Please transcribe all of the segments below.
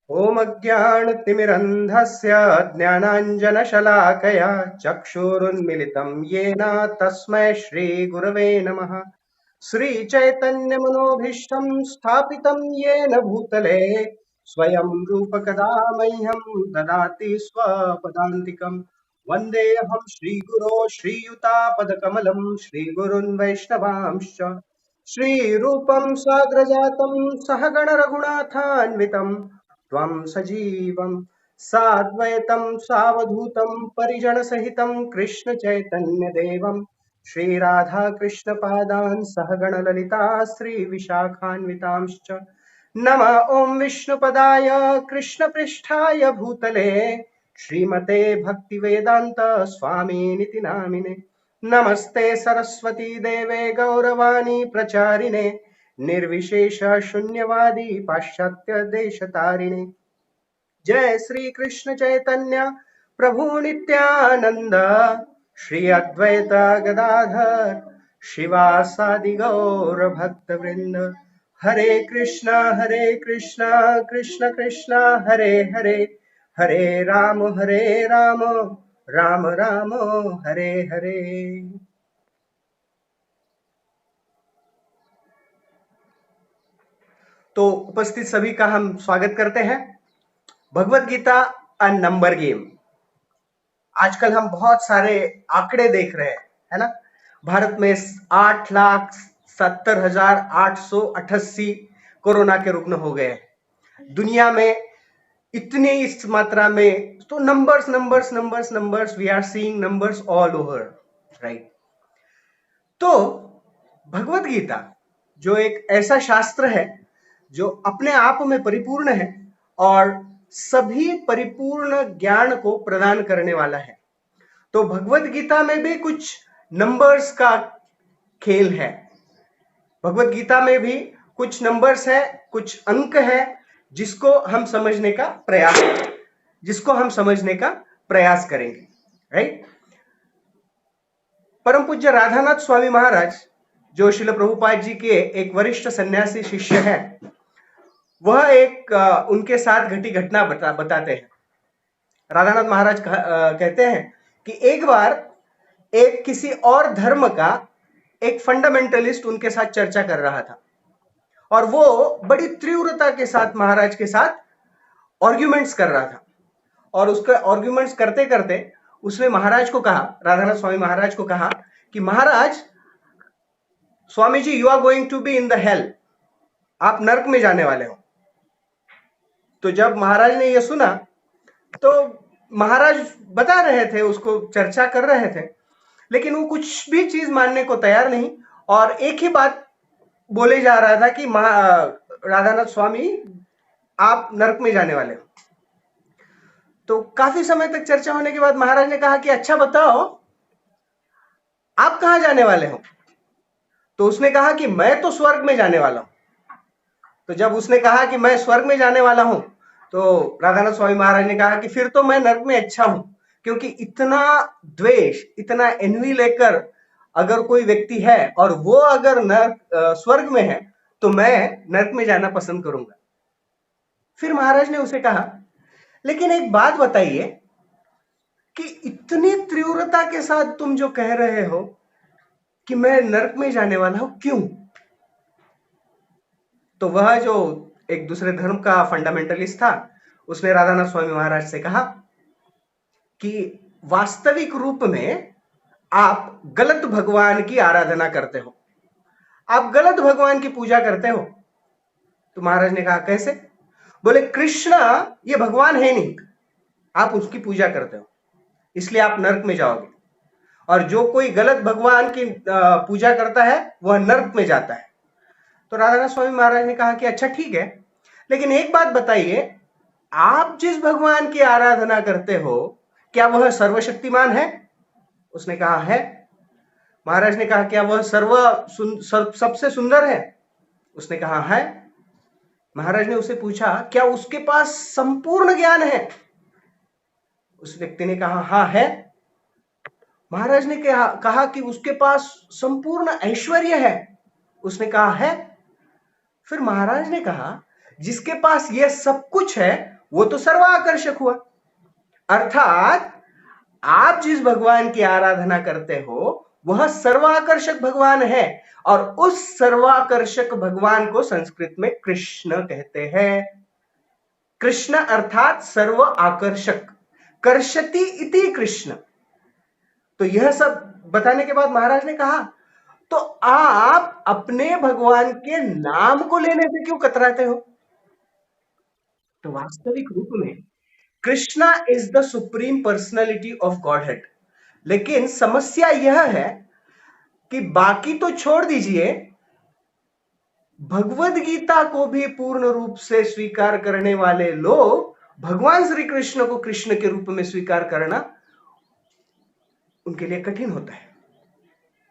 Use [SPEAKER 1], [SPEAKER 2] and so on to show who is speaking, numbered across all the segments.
[SPEAKER 1] ॐ अज्ञानतिमिरन्धस्य ज्ञानाञ्जनशलाकया चक्षुरुन्मिलितं येन तस्मै श्रीगुरवे नमः। श्रीचैतन्यमनोभीष्टं स्थापितं येन भूतले स्वयं रूपकदा मह्यं ददाति स्वपदान्तिकम्। वन्देऽहं श्रीगुरो श्रीयुतापदकमलं श्रीगुरुन् वैष्णवांश्च श्रीरूपं साग्रजातं सहगण रघुनाथान्वितं त्वं सजीवं साद्वैतं सावधूतं परिजनसहितं कृष्ण चैतन्य देवं श्रीराधा कृष्ण पादान् सहगण ललिता श्री विशाखान्वितांश्च नमः। ओं विष्णुपदाय कृष्णपृष्ठाय भूतले श्रीमते भक्तिवेदांत स्वामिनिति नामिने। नमस्ते सरस्वती देवे गौरवाणी प्रचारिणे निर्विशेष शून्यवादी पाश्चात्य देश तारिणे। जय श्री कृष्ण चैतन्य प्रभु नित्यानंद श्री अद्वैत गदाधर शिवासादि गौर भक्त वृंद। हरे कृष्णा कृष्ण कृष्णा हरे हरे, हरे राम राम राम हरे हरे। तो उपस्थित सभी का हम स्वागत करते हैं। Bhagavad Gita a number game. आजकल हम बहुत सारे आंकड़े देख रहे हैं, है ना। भारत में 8,70,888 कोरोना के रुग्ण हो गए हैं। दुनिया में इतनी इस मात्रा में, तो numbers numbers numbers numbers, we are seeing numbers all over, right. तो भगवत गीता जो एक ऐसा शास्त्र है जो अपने आप में परिपूर्ण है और सभी परिपूर्ण ज्ञान को प्रदान करने वाला है। तो भगवत गीता में भी कुछ नंबर्स का खेल है। भगवत गीता में भी कुछ नंबर्स है, कुछ अंक है जिसको हम समझने का प्रयास करेंगे, राइट। परम पूज्य राधानाथ स्वामी महाराज जो श्रील प्रभुपाद जी के एक वरिष्ठ सन्यासी शिष्य हैं, वह एक उनके साथ घटी घटना बताते हैं। राधानाथ महाराज कहते हैं कि एक बार एक किसी और धर्म का एक फंडामेंटलिस्ट उनके साथ चर्चा कर रहा था और वो बड़ी तीव्रता के साथ महाराज के साथ आर्ग्यूमेंट्स कर रहा था। और उसका आर्ग्यूमेंट्स करते करते उसने महाराज को कहा, राधानाथ स्वामी महाराज को कहा कि महाराज, स्वामी जी, you are going to be in the hell, आप नरक में जाने वाले हो। तो जब महाराज ने यह सुना तो महाराज बता रहे थे, उसको चर्चा कर रहे थे, लेकिन वो कुछ भी चीज मानने को तैयार नहीं और एक ही बात बोले जा रहा था कि राधानाथ स्वामी, आप नरक में जाने वाले हो। तो काफी समय तक चर्चा होने के बाद महाराज ने कहा कि अच्छा बताओ, आप कहां जाने वाले हो। तो उसने कहा कि मैं तो स्वर्ग में जाने वाला हूं। तो जब उसने कहा कि मैं स्वर्ग में जाने वाला हूं, तो राधानाथ स्वामी महाराज ने कहा कि फिर तो मैं नरक में अच्छा हूं, क्योंकि इतना द्वेष, इतना एनवी लेकर अगर कोई व्यक्ति है और वो अगर स्वर्ग में है तो मैं नरक में जाना पसंद करूंगा। फिर महाराज ने उसे कहा, लेकिन एक बात बताइए कि इतनी तीव्रता के साथ तुम जो कह रहे हो कि मैं नरक में जाने वाला हूं, क्यों। तो वह जो एक दूसरे धर्म का फंडामेंटलिस्ट था, उसने राधानाथ स्वामी महाराज से कहा कि वास्तविक रूप में आप गलत भगवान की आराधना करते हो, आप गलत भगवान की पूजा करते हो। तो महाराज ने कहा कैसे। बोले, कृष्ण ये भगवान है नहीं, आप उसकी पूजा करते हो, इसलिए आप नरक में जाओगे, और जो कोई गलत भगवान की पूजा करता है वह नरक में जाता है। तो राधानाथ स्वामी महाराज ने कहा कि अच्छा ठीक है, लेकिन एक बात बताइए, आप जिस भगवान की आराधना करते हो क्या वह सर्वशक्तिमान है। उसने कहा है। महाराज ने कहा क्या वह सबसे सुंदर है। उसने कहा है। महाराज ने उसे पूछा क्या उसके पास संपूर्ण ज्ञान है। उस व्यक्ति ने कहा हाँ है। महाराज ने कहा कि उसके पास संपूर्ण ऐश्वर्य है। उसने कहा है। फिर महाराज ने कहा जिसके पास यह सब कुछ है वो तो सर्वाकर्षक हुआ। अर्थात आप जिस भगवान की आराधना करते हो वह सर्वाकर्षक भगवान है, और उस सर्वाकर्षक भगवान को संस्कृत में कृष्ण कहते हैं। कृष्ण अर्थात सर्व आकर्षक, कर्षति इति कृष्ण। तो यह सब बताने के बाद महाराज ने कहा, तो आप अपने भगवान के नाम को लेने से क्यों कतराते हो? तो वास्तविक रूप में Krishna is the supreme personality of godhead. लेकिन समस्या यह है कि बाकी तो छोड़ दीजिए, भगवद गीता को भी पूर्ण रूप से स्वीकार करने वाले लोग भगवान श्री कृष्ण को कृष्ण के रूप में स्वीकार करना उनके लिए कठिन होता है।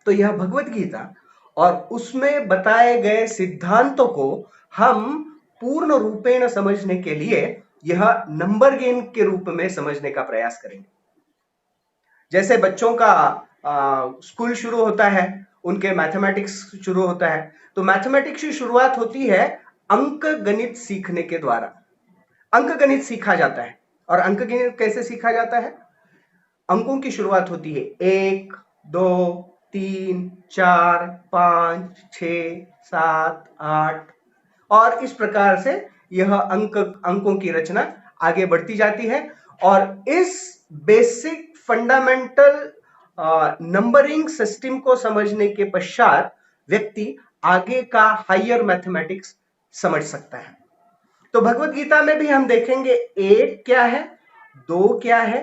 [SPEAKER 1] तो यह भगवद गीता और उसमें बताए गए सिद्धांतों को हम पूर्ण रूपेण समझने के लिए यह नंबर गेम के रूप में समझने का प्रयास करेंगे। जैसे बच्चों का स्कूल शुरू होता है, उनके मैथमेटिक्स शुरू होता है, तो मैथमेटिक्स की शुरुआत होती है अंक गणित सीखने के द्वारा। अंक गणित सीखा जाता है, और अंक गणित कैसे सीखा जाता है? अंकों की शुरुआत होती है 1, 2, 3, 4, 5, 6, 7, 8, और इस प्रकार से यह अंकों की रचना आगे बढ़ती जाती है। और इस बेसिक फंडामेंटल नंबरिंग सिस्टम को समझने के पश्चात व्यक्ति आगे का हायर मैथमेटिक्स समझ सकता है। तो भगवत गीता में भी हम देखेंगे एक क्या है, दो क्या है,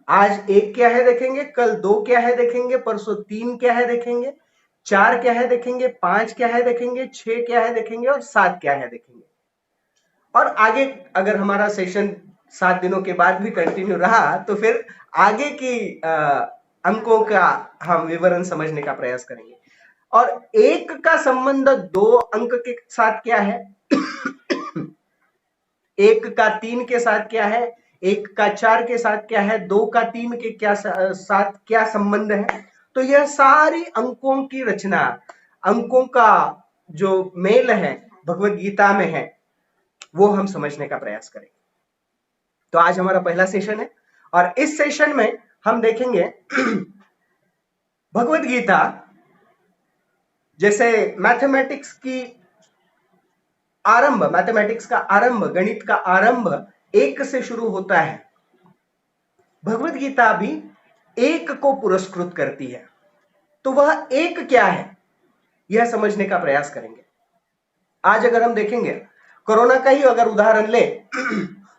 [SPEAKER 1] आज एक क्या है देखेंगे, कल दो क्या है देखेंगे, परसों तीन क्या है देखेंगे, चार क्या है देखेंगे, पांच क्या है देखेंगे, छह क्या है देखेंगे, और सात क्या है देखेंगे। और आगे अगर हमारा सेशन 7 दिनों के बाद भी कंटिन्यू रहा तो फिर आगे की अंकों का हम विवरण समझने का प्रयास करेंगे। और एक का संबंध दो अंक के साथ क्या है, एक का 3 के साथ क्या है, एक का 4 के साथ क्या है, दो का 3 के साथ क्या संबंध है। तो यह सारी अंकों की रचना, अंकों का जो मेल है भगवत गीता में है, वो हम समझने का प्रयास करेंगे। तो आज हमारा पहला सेशन है, और इस सेशन में हम देखेंगे भगवत गीता जैसे मैथमेटिक्स का आरंभ, गणित का आरंभ एक से शुरू होता है, भगवत गीता भी एक को पुरस्कृत करती है। तो वह एक क्या है, यह समझने का प्रयास करेंगे। आज अगर हम देखेंगे कोरोना का ही अगर उदाहरण ले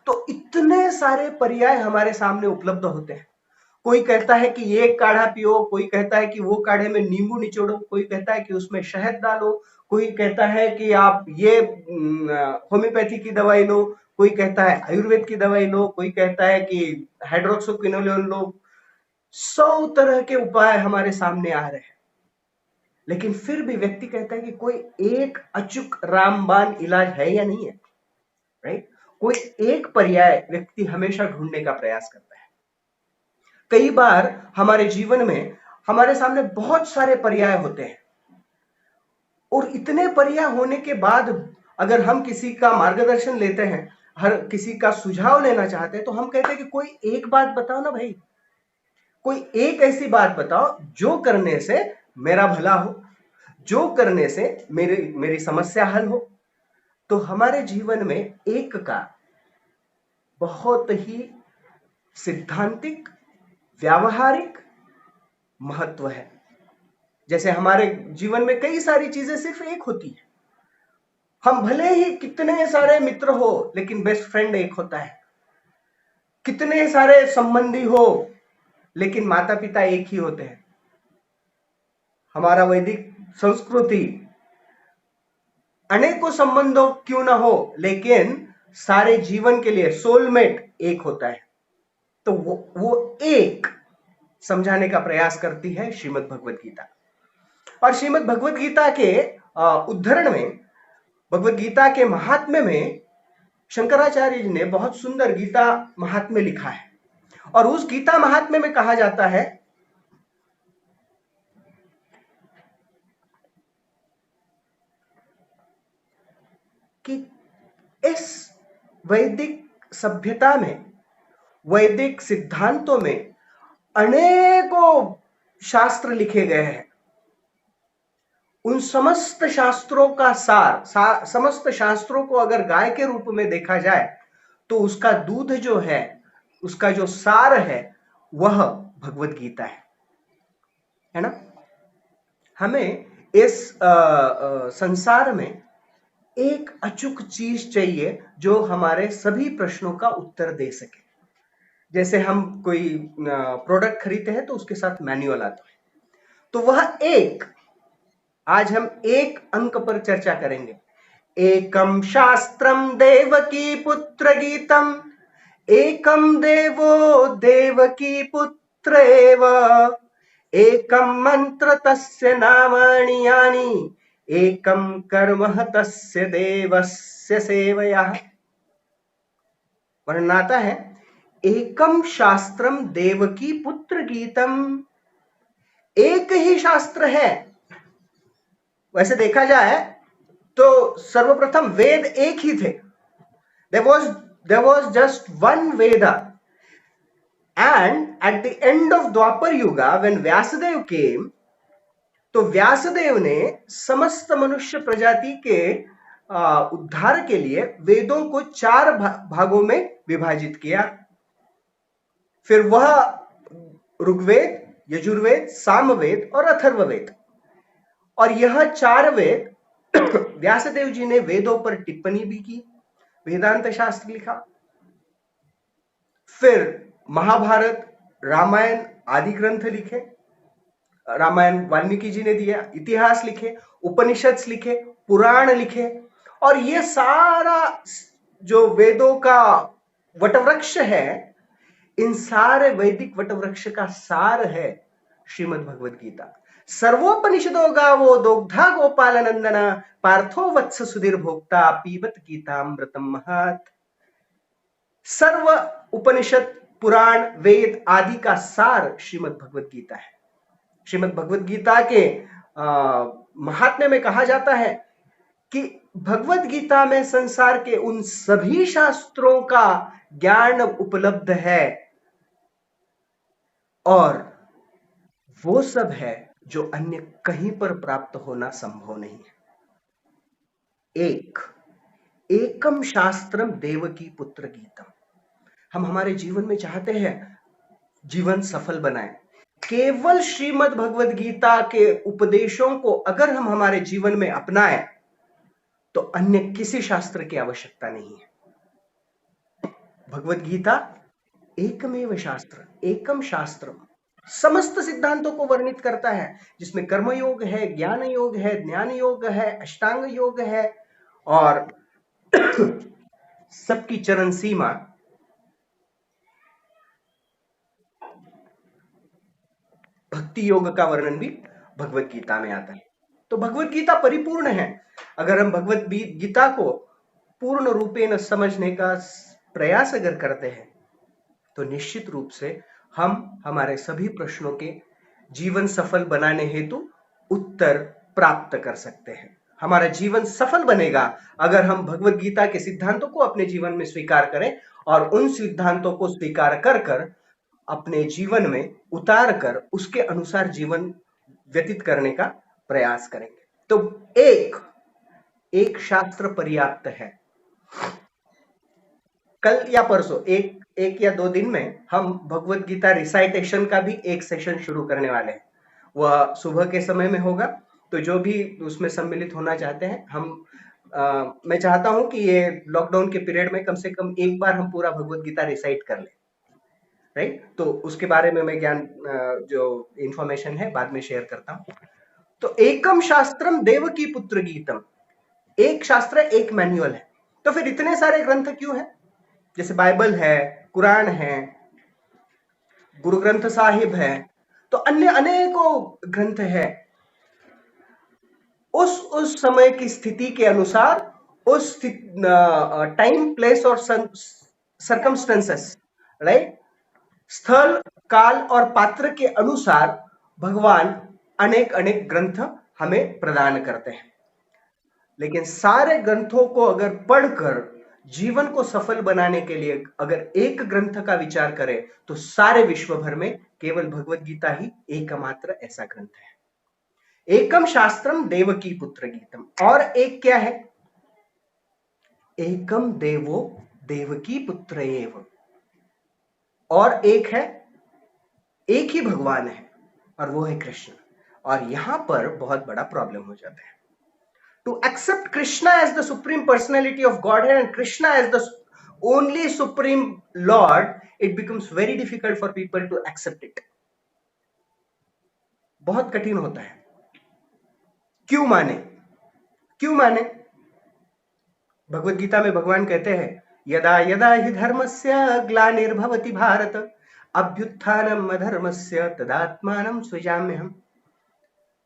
[SPEAKER 1] तो इतने सारे पर्याय हमारे सामने उपलब्ध होते हैं। कोई कहता है कि ये काढ़ा पियो, कोई कहता है कि वो काढ़े में नींबू निचोड़ो, कोई कहता है कि उसमें शहद डालो, कोई कहता है कि आप ये होम्योपैथी की दवाई लो, कोई कहता है आयुर्वेद की दवाई लो, कोई कहता है कि हाइड्रोक्सोक्विनोलोन लो। 100 तरह के उपाय हमारे सामने आ रहे हैं, लेकिन फिर भी व्यक्ति कहता है कि कोई एक अचूक रामबाण इलाज है या नहीं है, राइट? कोई एक पर्याय व्यक्ति हमेशा ढूंढने का प्रयास करता है। कई बार हमारे जीवन में हमारे सामने बहुत सारे पर्याय होते हैं, और इतने पर्याय होने के बाद अगर हम किसी का मार्गदर्शन लेते हैं, हर किसी का सुझाव लेना चाहते हैं, तो हम कहते हैं कि कोई एक बात बताओ ना भाई, कोई एक ऐसी बात बताओ जो करने से मेरा भला हो, जो करने से मेरी समस्या हल हो। तो हमारे जीवन में एक का बहुत ही सिद्धांतिक, व्यावहारिक महत्व है। जैसे हमारे जीवन में कई सारी चीजें सिर्फ एक होती है। हम भले ही कितने सारे मित्र हो, लेकिन बेस्ट फ्रेंड एक होता है। कितने सारे संबंधी हो, लेकिन माता पिता एक ही होते हैं। हमारा वैदिक संस्कृति अनेकों संबंधों क्यों ना हो, लेकिन सारे जीवन के लिए सोलमेट एक होता है। तो वो एक समझाने का प्रयास करती है श्रीमद् भगवत गीता। और श्रीमद् भगवत गीता के उद्धरण में, भगवत गीता के महात्म्य में शंकराचार्य जी ने बहुत सुंदर गीता महात्म्य लिखा है। और उस गीता महात्म्य में कहा जाता है कि इस वैदिक सभ्यता में, वैदिक सिद्धांतों में अनेकों शास्त्र लिखे गए हैं। उन समस्त शास्त्रों का समस्त शास्त्रों को अगर गाय के रूप में देखा जाए तो उसका दूध जो है, उसका जो सार है, वह भगवत गीता है ना। हमें इस संसार में एक अचूक चीज चाहिए जो हमारे सभी प्रश्नों का उत्तर दे सके। जैसे हम कोई प्रोडक्ट खरीदते हैं तो उसके साथ मैनुअल आता है, तो वह आज हम एक अंक पर चर्चा करेंगे। एकम शास्त्रम देवकी पुत्र गीतम, एकम देवो देवकी पुत्र एव, एकम मंत्र तस्य नामानि यानि, एकम कर्म तस्य देवस्य सेवया। वर्णन आता है, एकम शास्त्रम देवकी पुत्र गीतम, एक ही शास्त्र है। वैसे देखा जाए तो सर्वप्रथम वेद एक ही थे। There was just one Veda, and at the end of Dwapar Yuga, when Vyasadeva came, तो व्यासदेव ने समस्त मनुष्य प्रजाति के उद्धार के लिए वेदों को 4 भागों में विभाजित किया। फिर वह ऋग्वेद, यजुर्वेद, सामवेद और अथर्ववेद, और यह 4 वेद व्यासदेव जी ने वेदों पर टिप्पणी भी की, वेदांत शास्त्र लिखा। फिर महाभारत, रामायण आदि ग्रंथ लिखे। रामायण वाल्मीकि जी ने दिया, इतिहास लिखे, उपनिषद लिखे, पुराण लिखे, और ये सारा जो वेदों का वटवृक्ष है, इन सारे वैदिक वटवृक्ष का सार है श्रीमद् भगवद गीता। सर्वोपनिषदो गावो दोग्धा गोपाल नंदना, पार्थो वत्स सुधीर भोक्ता, पीबत गीतामृतम महत्। सर्व उपनिषद, पुराण, वेद आदि का सार श्रीमद् भगवद गीता है। श्रीमद् भगवद गीता के महात्म्य में कहा जाता है कि भगवद गीता में संसार के उन सभी शास्त्रों का ज्ञान उपलब्ध है, और वो सब है जो अन्य कहीं पर प्राप्त होना संभव नहीं है। एकम शास्त्रम देवकी पुत्र गीतम। हम हमारे जीवन में चाहते हैं जीवन सफल बनाएं, केवल श्रीमद् भगवद गीता के उपदेशों को अगर हम हमारे जीवन में अपनाएं तो अन्य किसी शास्त्र की आवश्यकता नहीं है। भगवद गीता एकमेव शास्त्र, एकम शास्त्रम, समस्त सिद्धांतों को वर्णित करता है, जिसमें कर्म योग है, ज्ञान योग है, ज्ञान योग है, अष्टांग योग है, और सबकी चरण सीमा भक्ति योग का वर्णन भी भगवद गीता में आता है। तो भगवद गीता परिपूर्ण है। अगर हम भगवद गीता को पूर्ण रूपेण समझने का प्रयास अगर करते हैं तो निश्चित रूप से हम हमारे सभी प्रश्नों के जीवन सफल बनाने हेतु उत्तर प्राप्त कर सकते हैं। हमारा जीवन सफल बनेगा अगर हम भगवद गीता के सिद्धांतों को अपने जीवन में स्वीकार करें, और उन सिद्धांतों को स्वीकार कर अपने जीवन में उतार कर उसके अनुसार जीवन व्यतीत करने का प्रयास करेंगे। तो एक शास्त्र पर्याप्त है। कल या परसों एक या 2 दिन में हम भगवद गीता रिसाइटेशन का भी एक सेशन शुरू करने वाले हैं। वह सुबह के समय में होगा, तो जो भी उसमें सम्मिलित होना चाहते हैं, मैं चाहता हूं कि ये लॉकडाउन के पीरियड में कम से कम एक बार हम पूरा भगवद गीता रिसाइट कर लें, राइट। तो उसके बारे में मैं ज्ञान जो इंफॉर्मेशन है बाद में शेयर करता हूं। तो एकम शास्त्रम देवकी पुत्र गीतम, एक शास्त्र, एक मैनुअल है। तो फिर इतने सारे ग्रंथ क्यों हैं? जैसे बाइबल है, कुरान है, गुरु ग्रंथ साहिब है, तो अन्य अनेकों ग्रंथ है। उस समय की स्थिति के अनुसार, उस टाइम, प्लेस और सर्कमस्टेंसेस, राइट, स्थल, काल और पात्र के अनुसार भगवान अनेक ग्रंथ हमें प्रदान करते हैं। लेकिन सारे ग्रंथों को अगर पढ़कर जीवन को सफल बनाने के लिए अगर एक ग्रंथ का विचार करें तो सारे विश्व भर में केवल भगवत गीता ही एकमात्र ऐसा ग्रंथ है। एकम शास्त्रम देवकी पुत्र गीतम, और एक क्या है? एकम देवो देवकी पुत्र एव, और एक है, एक ही भगवान है और वो है कृष्ण। और यहां पर बहुत बड़ा प्रॉब्लम हो जाता है। To accept Krishna as the supreme personality of Godhead and Krishna as the only supreme Lord, it becomes very difficult for people to accept it. बहुत कठिन होता है। क्यों माने? क्यों माने? भगवत गीता में भगवान कहते हैं, यदा यदा हि धर्मस्य ग्लानिर्भवति भारत अभ्युत्थानम अधर्मस्य तदात्मानं सृजाम्यहम्।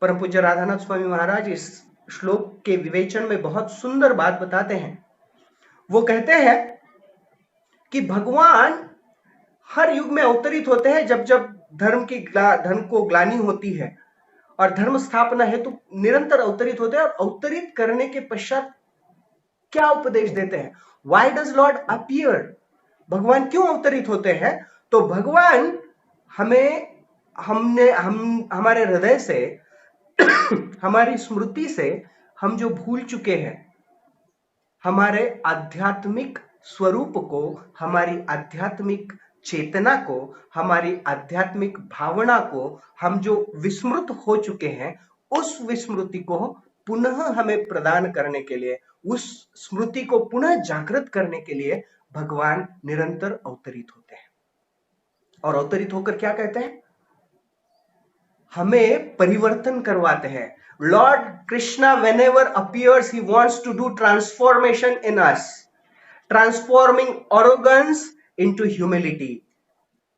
[SPEAKER 1] परम पूज्य राधानाथ स्वामी महाराज इस श्लोक के विवेचन में बहुत सुंदर बात बताते हैं। वो कहते हैं कि भगवान हर युग में अवतरित होते हैं। जब जब धर्म को ग्लानि होती है और धर्म स्थापना है तो निरंतर अवतरित होते हैं। और अवतरित करने के पश्चात क्या उपदेश देते हैं? Why does Lord appear? भगवान क्यों अवतरित होते हैं? तो भगवान हमारे हृदय से हमारी स्मृति से हम जो भूल चुके हैं, हमारे आध्यात्मिक स्वरूप को, हमारी आध्यात्मिक चेतना को, हमारी आध्यात्मिक भावना को हम जो विस्मृत हो चुके हैं, उस विस्मृति को पुनः हमें प्रदान करने के लिए, उस स्मृति को पुनः जागृत करने के लिए भगवान निरंतर अवतरित होते हैं। और अवतरित होकर क्या कहते हैं? हमें परिवर्तन करवाते हैं। Lord Krishna, whenever appears, he wants to do transformation in us, transforming arrogance into humility,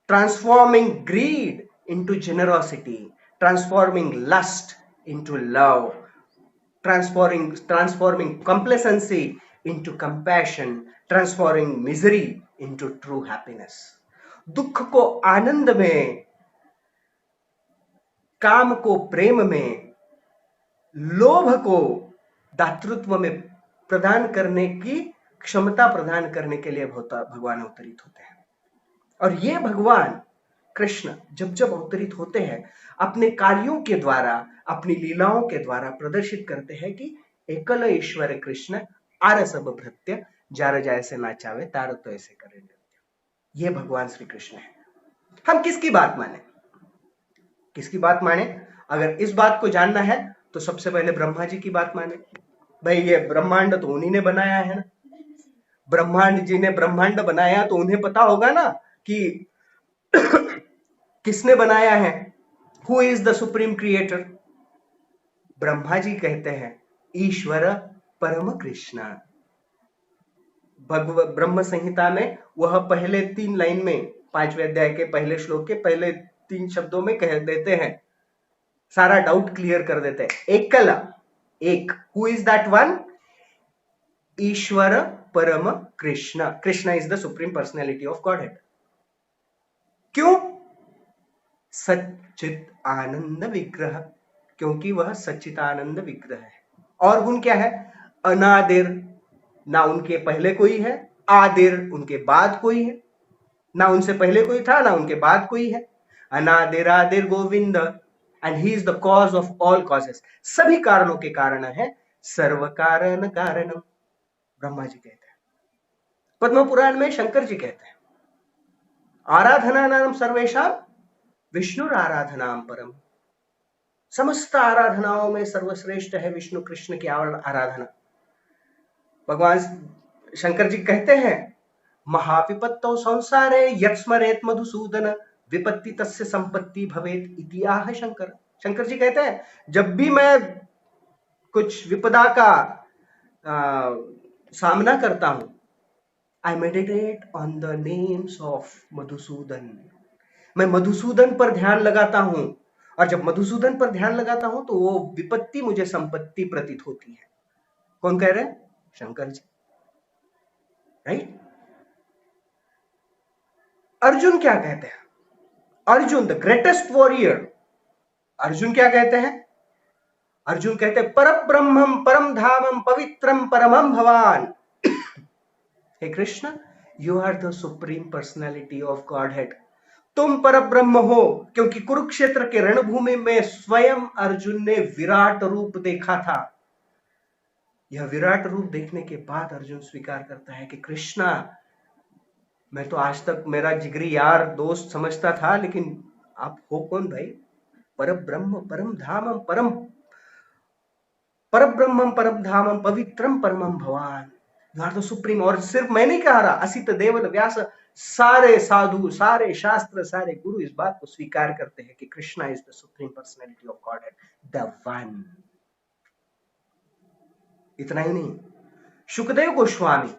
[SPEAKER 1] transforming greed into generosity, transforming lust into love, transforming complacency into compassion, transforming misery into true happiness. दुख को आनंद में, काम को प्रेम में, लोभ को दातृत्व में प्रदान करने की क्षमता प्रदान करने के लिए भगवान अवतरित होते हैं। और ये भगवान कृष्ण जब जब अवतरित होते हैं, अपने कार्यों के द्वारा, अपनी लीलाओं के द्वारा प्रदर्शित करते हैं कि एकल ईश्वर कृष्ण आर सब भृत्य, जार जैसे नाचावे तार तो ऐसे करे। ये भगवान श्री कृष्ण है। हम किसकी बात माने? किसकी बात माने? अगर इस बात को जानना है तो सबसे पहले ब्रह्मा जी की बात माने। भाई ये ब्रह्मांड तो उन्हीं ने बनाया है ना। ब्रह्मांड जी ने ब्रह्मांड बनाया तो उन्हें पता होगा ना कि किसने बनाया है। Who is the supreme creator? Brahma ji कहते हैं ईश्वर परम कृष्ण। ब्रह्म संहिता में वह पहले 3 लाइन में, 5वें अध्याय के पहले श्लोक के पहले 3 शब्दों में कह देते हैं, सारा डाउट क्लियर कर देते हैं। एकल, एक, हु इज दैट वन? ईश्वर परम Krishna. Krishna is the supreme personality of godhead. क्यों? सच्चित आनंद विग्रह, क्योंकि वह सच्चित आनंद विग्रह है। और गुण क्या है? अनादिर, ना उनके पहले कोई है, आदिर, उनके बाद कोई है, ना उनसे पहले कोई था ना उनके बाद कोई है। अनादिर आदिर Govind, and he is the cause of all causes. सभी कारणों के कारण है, सर्व कारण कारणम, ब्रह्मा जी कहते हैं। पद्म पुराण में शंकर जी कहते हैं आराधना नाम सर्वेशा विष्णु आराधनाम परम। समस्त आराधनाओं में सर्वश्रेष्ठ है विष्णु कृष्ण की आराधना। भगवान शंकर जी कहते हैं महाविपत्तौ संसारे यत् स्मरेत मधुसूदन विपत्ति तस्य संपत्ति भवेत इति आह शंकर। शंकर जी कहते हैं जब भी मैं कुछ विपदा का सामना करता हूं, I meditate on the names of Madhusudan. मैं मधुसूदन पर ध्यान लगाता हूं, और जब मधुसूदन पर ध्यान लगाता हूं तो वो विपत्ति मुझे संपत्ति प्रतीत होती है। कौन कह रहे हैं? शंकर जी, राइट। अर्जुन क्या कहते हैं? Arjun the greatest warrior, Arjun क्या कहते हैं? अर्जुन कहते हैं परम ब्रह्मम परम धामम पवित्रम परमम भवान। हे Krishna, you are the supreme personality of Godhead, तुम परब्रह्म हो। क्योंकि कुरुक्षेत्र के रणभूमि में स्वयं अर्जुन ने विराट रूप देखा था। यह विराट रूप देखने के बाद अर्जुन स्वीकार करता है कि कृष्णा, मैं तो आज तक मेरा जिगरी यार दोस्त समझता था, लेकिन आप हो कौन भाई? परब्रह्म परम धामम परम धामम पवित्रम परमम भवान, यू आर द सुप्रीम। और सिर्फ मैं नहीं कह रहा, असित देवल व्यास, सारे साधु, सारे शास्त्र, सारे गुरु इस बात को स्वीकार करते हैं कि Krishna is the supreme personality of godhead, the one. इतना ही नहीं, शुकदेव गोस्वामी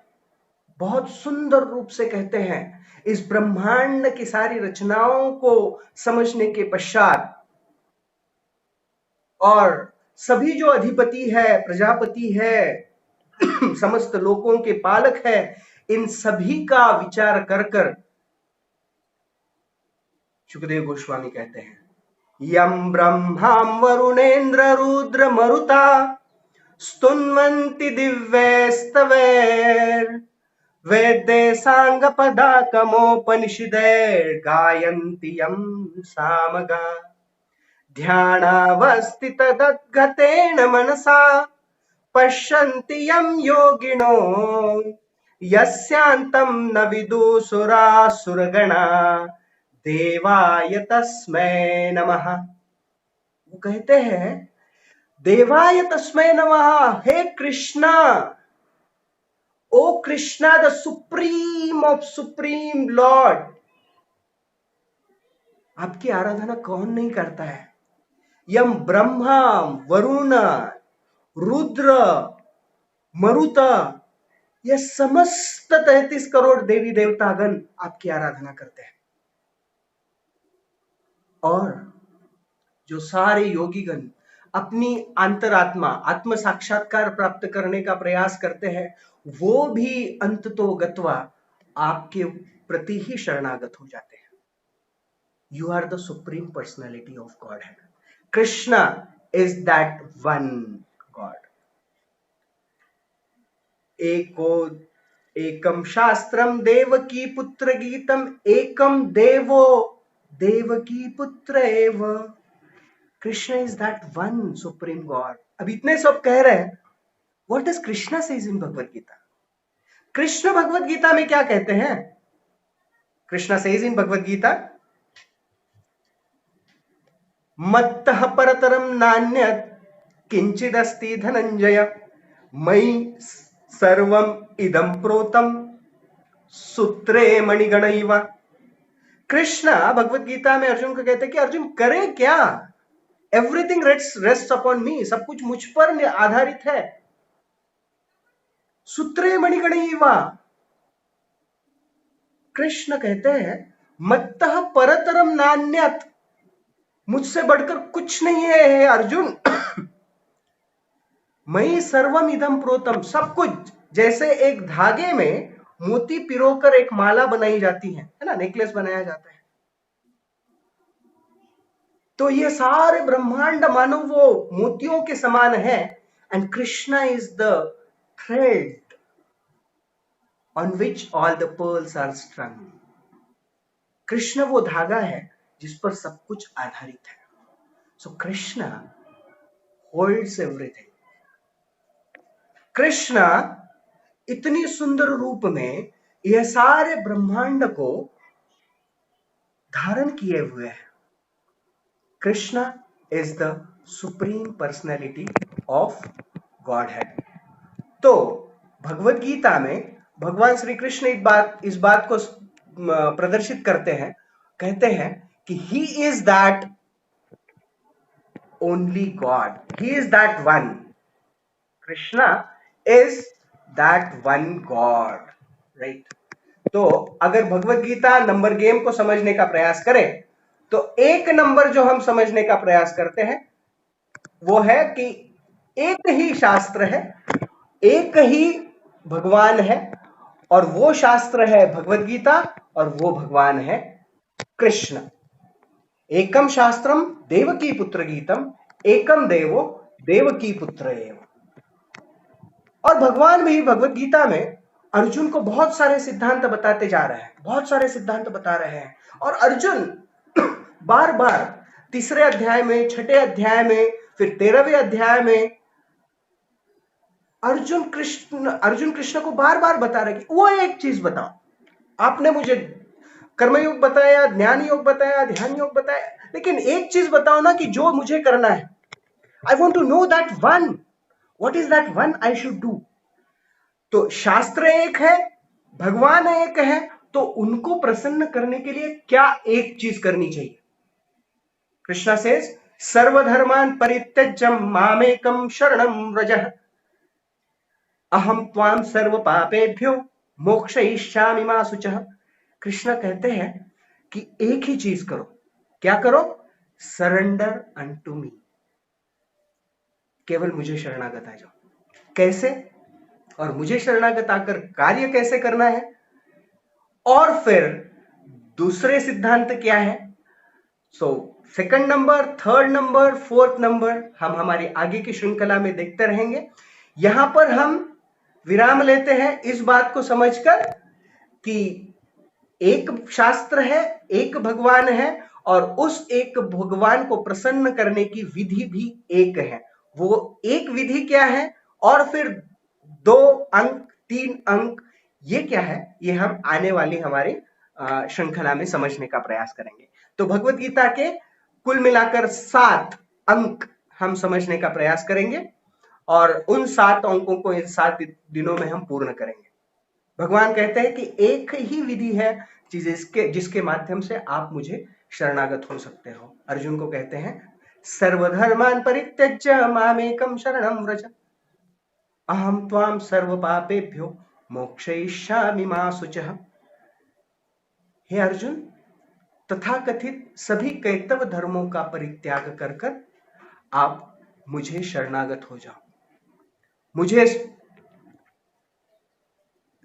[SPEAKER 1] बहुत सुंदर रूप से कहते हैं, इस ब्रह्मांड की सारी रचनाओं को समझने के पश्चात, और सभी जो अधिपति है, प्रजापति है, समस्त लोकों के पालक है, इन सभी का विचार कर कर शुकदेव गोस्वामी कहते हैं, यम ब्रह्मां वरुणेन्द्र रुद्र मरुता स्तुन्वन्ति दिव्यैस्तवैर् वेदे सांग पदाकमोपनिषदैर् गायन्ति यं सामगा ध्यानावस्थितदद्गतेन मनसा पश्यन्ति यं योगिनो यस्यान्तं न विदुसुरासुरगणा देवाय तस्मै नमः। वो कहते हैं, देवाय तस्मै नमः, हे Krishna, O Krishna the supreme of supreme lord, आपकी आराधना कौन नहीं करता है? यम ब्रह्मा वरुण रुद्र मरुत, यह समस्त 33 करोड़ देवी देवतागण आपकी आराधना करते हैं। और जो सारे योगीगण अपनी अंतरात्मा आत्म साक्षात्कार प्राप्त करने का प्रयास करते हैं, वो भी अंततोगत्वा आपके प्रति ही शरणागत हो जाते हैं। You are the supreme personality of Godhead, Krishna is that one God. एकम शास्त्रम देवकी पुत्र गीतम एकम देवो देवकी पुत्र एव, Krishna is that one supreme God. अब इतने सब कह रहे हैं, what does Krishna says in Bhagavad Gita? Krishna Bhagavad Gita में क्या कहते हैं? कृष्णा सेज इन भगवत गीता, मत्तः परतरम नान्यत् किंचिदस्ति धनंजय मयि सर्वम इदं प्रोतम सूत्रे मणिगणैव। कृष्ण भगवत गीता में अर्जुन को कहते हैं कि अर्जुन करे क्या? एवरीथिंग रेस्ट अपॉन मी, सब कुछ मुझ पर आधारित है। सूत्रे मणिगणैव, कृष्ण कहते हैं मत्तः परतरम नान्यत्, मुझसे बढ़कर कुछ नहीं है अर्जुन। मयि सर्वम इदं प्रोतम, सब कुछ जैसे एक धागे में मोती पिरोकर एक माला बनाई जाती है ना, नेकलेस बनाया जाता है, तो ये सारे ब्रह्मांड मानो वो मोतियों के समान है। And Krishna is the thread on which all the pearls are strung. Krishna वो धागा है जिस पर सब कुछ आधारित है। So Krishna holds everything. Krishna इतनी सुंदर रूप में यह सारे ब्रह्मांड को धारण किए हुए है। Krishna is the supreme personality of God head. तो भगवत गीता में भगवान श्री कृष्ण इस बात को प्रदर्शित करते हैं, कहते हैं कि he is that only God, he is that one, Krishna is that one God, right. तो अगर भगवत गीता नंबर गेम को समझने का प्रयास करें, तो एक नंबर जो हम समझने का प्रयास करते हैं वो है कि एक ही शास्त्र है, एक ही भगवान है, और वो शास्त्र है भगवत गीता और वो भगवान है कृष्ण। एकम शास्त्रम देवकी पुत्र गीतम एकम देवो देवकी पुत्र एव। और भगवान भी भगवत गीता में अर्जुन को बहुत सारे सिद्धांत बताते जा रहे हैं, बहुत सारे सिद्धांत बता रहे हैं, और अर्जुन बार बार तीसरे अध्याय में, छठे अध्याय में, फिर 13वें अध्याय में अर्जुन कृष्ण को बार बार बता रहे कि वो एक चीज बताओ, आपने मुझे कर्मयोग बताया, ज्ञान योग बताया, ध्यान योग बताया, लेकिन एक चीज बताओ ना कि जो मुझे करना है। I want to know that one, what is that one I should do. तो शास्त्र एक है, भगवान एक है, तो उनको प्रसन्न करने के लिए क्या एक चीज करनी चाहिए? कृष्णा सेज सर्वधर्मान परित्यज्य मामेकम शरणम व्रज अहम त्वाम सर्व पापेभ्यो मोक्षयिष्यामि मा शुचः। कृष्ण कहते हैं कि एक ही चीज करो। क्या करो? सरेंडर अनटू मी, केवल मुझे शरणागत आ जाओ। कैसे? और मुझे शरणागत आकर कार्य कैसे करना है? और फिर दूसरे सिद्धांत क्या है? Second number, third number, fourth number हम हमारी आगे की श्रृंखला में देखते रहेंगे। यहां पर हम विराम लेते हैं इस बात को समझकर कि एक शास्त्र है, एक भगवान है, और उस एक भगवान को प्रसन्न करने की विधि भी एक है। वो एक विधि क्या है, और फिर 2 अंक, 3 अंक, ये क्या है, ये हम आने वाली हमारी श्रृंखला में समझने का प्रयास करेंगे। तो भगवत गीता के कुल मिलाकर 7 अंक हम समझने का प्रयास करेंगे, और उन 7 अंकों को इन 7 दिनों में हम पूर्ण करेंगे। भगवान कहते हैं कि एक ही विधि है जिसके माध्यम से आप मुझे शरणागत हो सकते हो। अर्जुन को कहते हैं सर्वधर्मान परित्यज्य मामेकम शरणम व्रज अहम त्वाम सर्व पापेभ्यो मोक्षयिष्यामि मा शुचः। हे अर्जुन, तथाकथित सभी कैतव धर्मों का परित्याग कर आप मुझे शरणागत हो जाओ, मुझे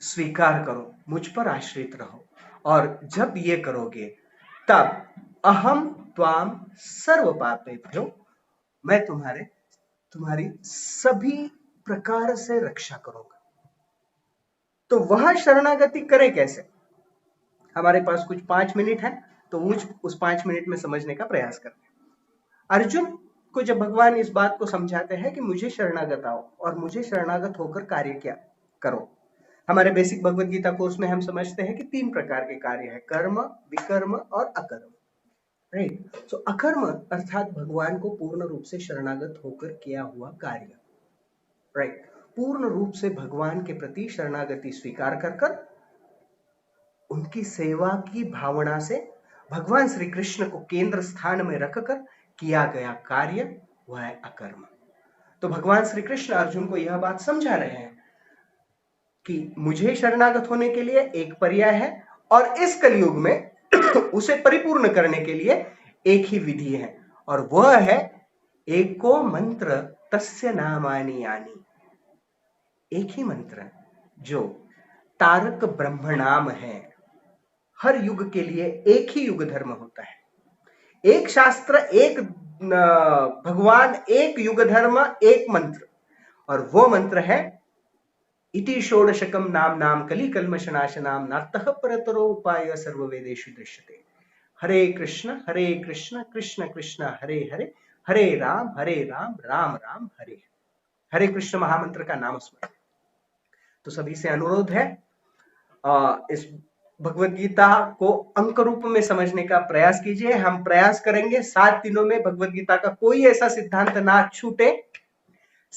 [SPEAKER 1] स्वीकार करो, मुझ पर आश्रित रहो, और जब ये करोगे तब अहम त्वाम सर्व पापेभ्यो, मैं तुम्हारी सभी प्रकार से रक्षा करूंगा। तो वह शरणागति करें कैसे? हमारे पास कुछ 5 मिनट है, तो उस 5 मिनट में समझने का प्रयास करते हैं। अर्जुन को जब भगवान इस बात को समझाते हैं कि मुझे शरणागत आओ और मुझे शरणागत होकर कार्य क्या करो। हमारे बेसिक भगवत गीता कोर्स में हम समझते हैं कि 3 प्रकार के कार्य है, कर्म, विकर्म और अकर्म। राइट? सो अकर्म अर्थात भगवान को पूर्ण रूप से शरणागत होकर किया हुआ कार्य। राइट? पूर्ण रूप से भगवान के प्रति शरणागति स्वीकार कर उनकी सेवा की भावना से भगवान श्री कृष्ण को केंद्र स्थान में रखकर किया गया कार्य, वह है अकर्म। तो भगवान श्री कृष्ण अर्जुन को यह बात समझा रहे हैं कि मुझे शरणागत होने के लिए एक पर्याय है, और इस कलयुग में उसे परिपूर्ण करने के लिए एक ही विधि है, और वह है एको मंत्र तस्य नामानि यानि। एक ही मंत्र जो तारक ब्रह्म नाम है। हर युग के लिए एक ही युग धर्म होता है, एक शास्त्र, एक भगवान, एक युग धर्म, एक मंत्र, और वो मंत्र है इति षोडशकम नाम नाम कली कल्मषनाशनाम नातः परतरो उपाय सर्ववेदेषु दृश्यते। हरे कृष्ण कृष्ण कृष्ण हरे हरे, हरे राम राम राम हरे। हरे कृष्ण महामंत्र का नाम स्मरण। तो सभी से अनुरोध है इस भगवत गीता को अंक रूप में समझने का प्रयास कीजिए। हम प्रयास करेंगे 7 दिनों में भगवत गीता का कोई ऐसा सिद्धांत ना छूटे।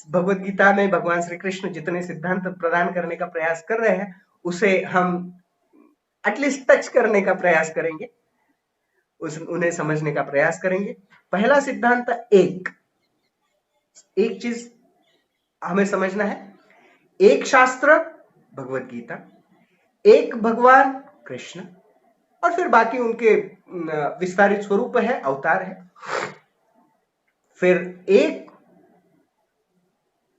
[SPEAKER 1] भगवत गीता में भगवान श्री कृष्ण जितने सिद्धांत प्रदान करने का प्रयास कर रहे हैं, उसे हम एटलीस्ट टच करने का प्रयास करेंगे, उन्हें समझने का प्रयास करेंगे। पहला सिद्धांत एक चीज हमें समझना है, एक शास्त्र भगवत गीता, एक भगवान कृष्ण, और फिर बाकी उनके विस्तारित स्वरूप है, अवतार है। फिर एक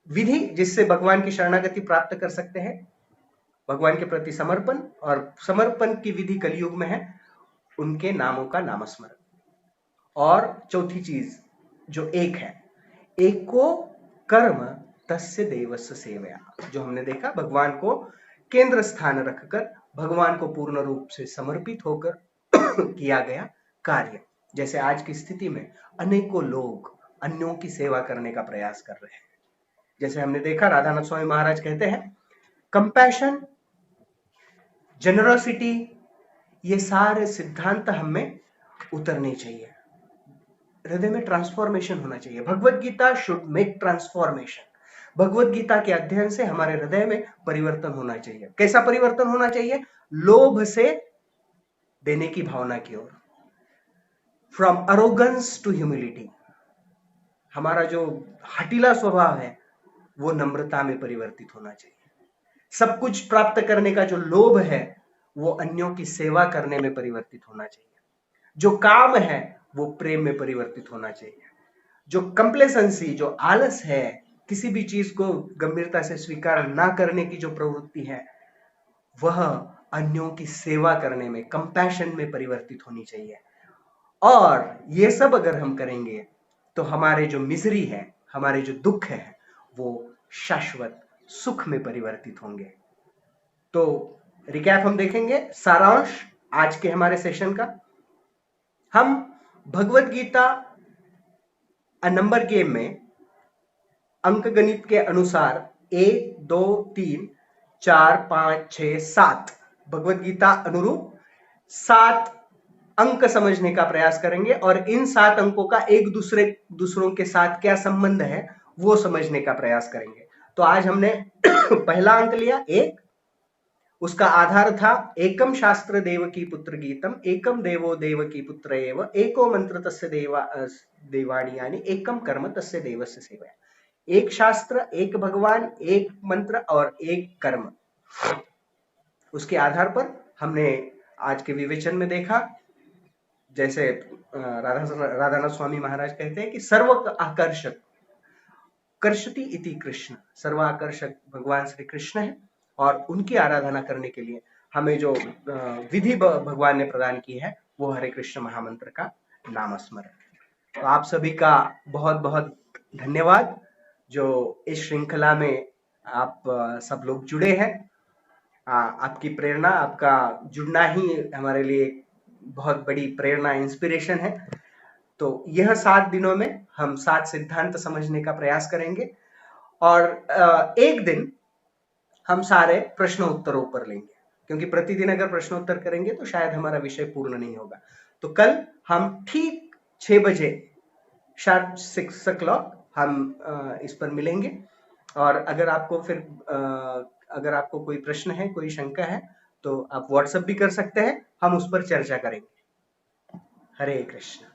[SPEAKER 1] विधि जिससे भगवान की शरणागति प्राप्त कर सकते हैं, भगवान के प्रति समर्पण, और समर्पण की विधि कलयुग में है उनके नामों का नामस्मरण। और चौथी चीज जो एक है, एको कर्म तस्य देवस्य सेवया, जो हमने देखा भगवान को केंद्र स्थान रखकर भगवान को पूर्ण रूप से समर्पित होकर किया गया कार्य। जैसे आज की स्थिति में अनेकों लोग अन्यों की सेवा करने का प्रयास कर रहे हैं। जैसे हमने देखा, राधानाथ स्वामी महाराज कहते हैं, कंपैशन, जेनरोसिटी, ये सारे सिद्धांत हमें उतरने चाहिए। हृदय में ट्रांसफॉर्मेशन होना चाहिए। Bhagavad Gita should make transformation. Bhagavad Gita के अध्ययन से हमारे हृदय में परिवर्तन होना चाहिए। कैसा परिवर्तन होना चाहिए? लोभ से देने की भावना की ओर, फ्रॉम अरोगेंस टू ह्यूमिलिटी। हमारा जो हठीला स्वभाव है वो नम्रता में परिवर्तित होना चाहिए। सब कुछ प्राप्त करने का जो लोभ है वो अन्यों की सेवा करने में परिवर्तित होना चाहिए। जो काम है वो प्रेम में परिवर्तित होना चाहिए। जो कंप्लेसेंसी, जो आलस है, किसी भी चीज को गंभीरता से स्वीकार ना करने की जो प्रवृत्ति है, वह अन्यों की सेवा करने में, कंपैशन में परिवर्तित होनी चाहिए। और ये सब अगर हम करेंगे तो हमारे जो मिजरी है, हमारे जो दुख है, वो शाश्वत सुख में परिवर्तित होंगे। तो रिकैप हम देखेंगे, सारांश आज के हमारे सेशन का। हम भगवत गीता नंबर गेम में अंक गणित के अनुसार 1, 2, 3, 4, 5, 6, 7 भगवत गीता अनुरूप 7 अंक समझने का प्रयास करेंगे और इन 7 अंकों का एक दूसरों के साथ क्या संबंध है वो समझने का प्रयास करेंगे। तो आज हमने पहला अंक लिया 1, उसका आधार था एकम शास्त्र देवकी पुत्र गीतम, एकम देवो देवकी पुत्र एव, एको मंत्र तस्य देवाणी यानी एकम कर्म तस्य देवस्य सेवया। एक शास्त्र, एक भगवान, एक मंत्र और एक कर्म। उसके आधार पर हमने आज के विवेचन में देखा, जैसे राधानाथ स्वामी महाराज कहते हैं कि सर्व आकर्षक कर्षति इति कृष्ण, सर्व आकर्षक भगवान श्री कृष्ण है और उनकी आराधना करने के लिए हमें जो विधि भगवान ने प्रदान की है वो हरे कृष्ण महामंत्र का नाम स्मरण। तो आप सभी का बहुत बहुत धन्यवाद जो इस श्रृंखला में आप सब लोग जुड़े हैं। आपकी प्रेरणा, आपका जुड़ना ही हमारे लिए बहुत बड़ी प्रेरणा, इंस्पिरेशन है। तो यह 7 दिनों में हम 7 सिद्धांत समझने का प्रयास करेंगे और एक दिन हम सारे प्रश्नोत्तरों पर लेंगे, क्योंकि प्रतिदिन अगर प्रश्नोत्तर करेंगे तो शायद हमारा विषय पूर्ण नहीं होगा। तो कल हम ठीक 6 बजे, शार्प 6 o'clock हम इस पर मिलेंगे। और अगर आपको कोई प्रश्न है, कोई शंका है तो आप व्हाट्सएप भी कर सकते हैं, हम उस पर चर्चा करेंगे। हरे कृष्ण।